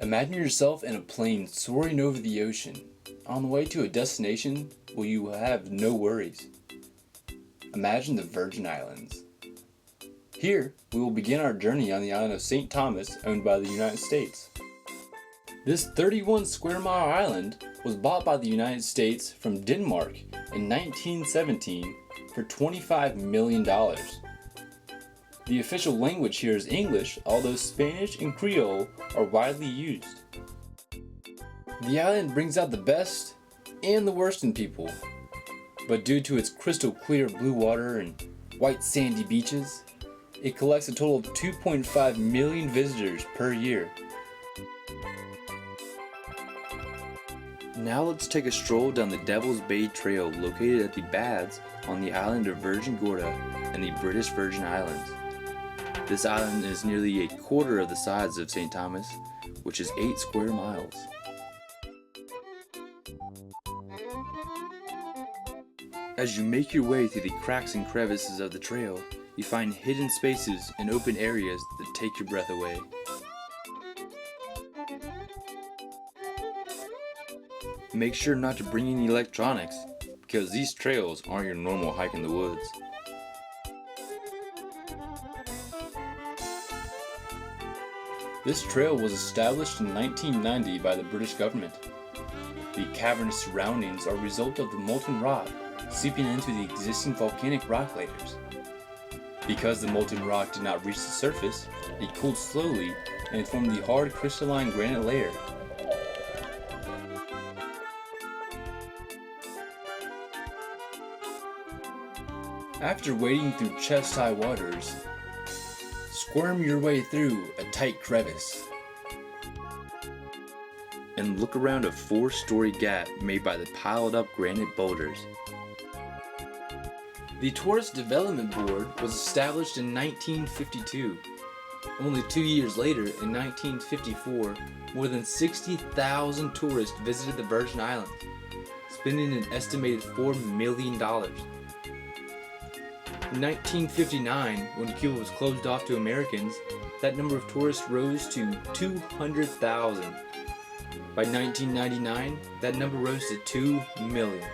Imagine yourself in a plane soaring over the ocean, on the way to a destination where you will have no worries. Imagine the Virgin Islands. Here, we will begin our journey on the island of St. Thomas, owned by the United States. This 31 square mile island was bought by the United States from Denmark in 1917 for $25 million. The official language here is English, although Spanish and Creole are widely used. The island brings out the best and the worst in people, but due to its crystal clear blue water and white sandy beaches, it collects a total of 2.5 million visitors per year. Now let's take a stroll down the Devil's Bay Trail located at the Baths on the island of Virgin Gorda in the British Virgin Islands. This island is nearly a quarter of the size of St. Thomas, which is 8 square miles. As you make your way through the cracks and crevices of the trail, you find hidden spaces and open areas that take your breath away. Make sure not to bring any electronics, because these trails aren't your normal hike in the woods. This trail was established in 1990 by the British government. The cavernous surroundings are a result of the molten rock seeping into the existing volcanic rock layers. Because the molten rock did not reach the surface, it cooled slowly and formed the hard crystalline granite layer. After wading through chest-high waters, squirm your way through a tight crevice and look around a 4-story gap made by the piled up granite boulders. The Tourist Development Board was established in 1952. Only 2 years later, in 1954, more than 60,000 tourists visited the Virgin Islands, spending an estimated $4 million. In 1959, when Cuba was closed off to Americans, that number of tourists rose to 200,000. By 1999, that number rose to 2 million.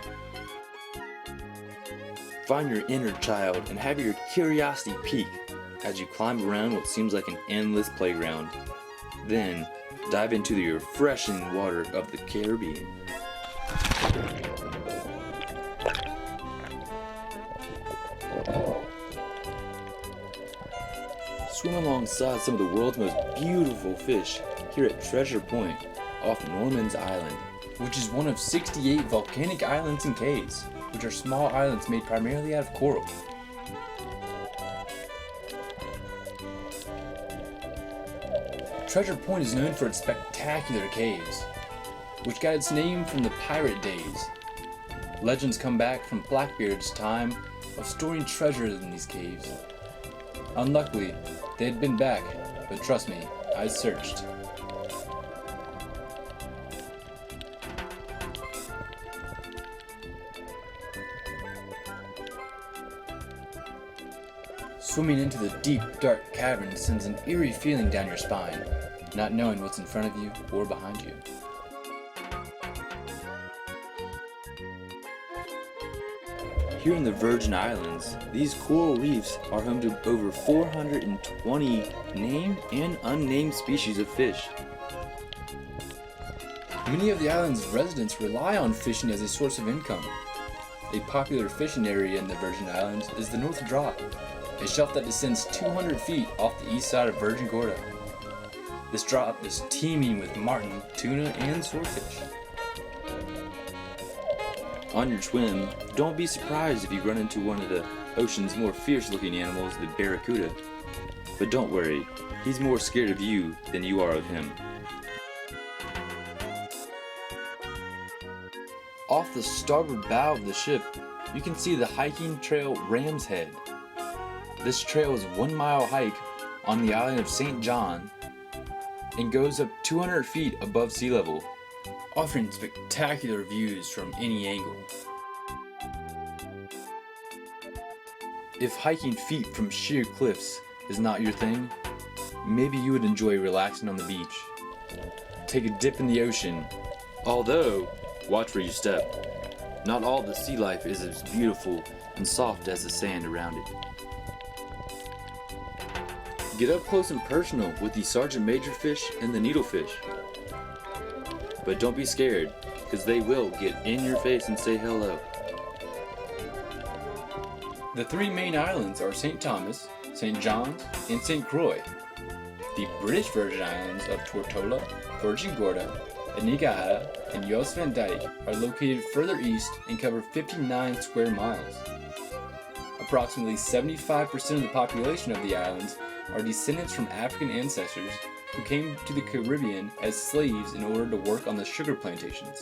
Find your inner child and have your curiosity peak as you climb around what seems like an endless playground. Then, dive into the refreshing water of the Caribbean. Swim alongside some of the world's most beautiful fish here at Treasure Point off Norman's Island, which is one of 68 volcanic islands and caves, which are small islands made primarily out of coral. Treasure Point is known for its spectacular caves, which got its name from the pirate days. Legends come back from Blackbeard's time of storing treasure in these caves. Unluckily, they had been back, but trust me, I searched. Swimming into the deep, dark cavern sends an eerie feeling down your spine, not knowing what's in front of you or behind you. Here in the Virgin Islands, these coral reefs are home to over 420 named and unnamed species of fish. Many of the island's residents rely on fishing as a source of income. A popular fishing area in the Virgin Islands is the North Drop, a shelf that descends 200 feet off the east side of Virgin Gorda. This drop is teeming with martin, tuna, and swordfish. On your swim, don't be surprised if you run into one of the ocean's more fierce-looking animals, the barracuda. But don't worry, he's more scared of you than you are of him. Off the starboard bow of the ship, you can see the hiking trail Ram's Head. This trail is a 1-mile hike on the island of St. John and goes up 200 feet above sea level, offering spectacular views from any angle. If hiking feet from sheer cliffs is not your thing, maybe you would enjoy relaxing on the beach. take a dip in the ocean. Although, watch where you step. Not all the sea life is as beautiful and soft as the sand around it. Get up close and personal with the sergeant major fish and the needlefish. But don't be scared, because they will get in your face and say hello. The three main islands are St. Thomas, St. John's, and St. Croix. The British Virgin Islands of Tortola, Virgin Gorda, Anegada Hata, and Jost Van Dyke are located further east and cover 59 square miles. Approximately 75% of the population of the islands are descendants from African ancestors who came to the Caribbean as slaves in order to work on the sugar plantations.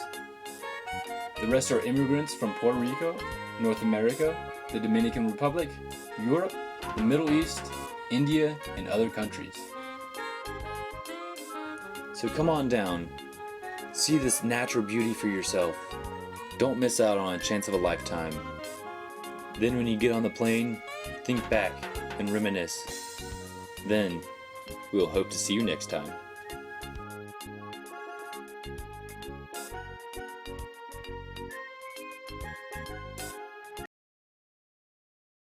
The rest are immigrants from Puerto Rico, North America, the Dominican Republic, Europe, the Middle East, India, and other countries. So come on down. See this natural beauty for yourself. Don't miss out on a chance of a lifetime. Then when you get on the plane, think back and reminisce. Then we'll hope to see you next time.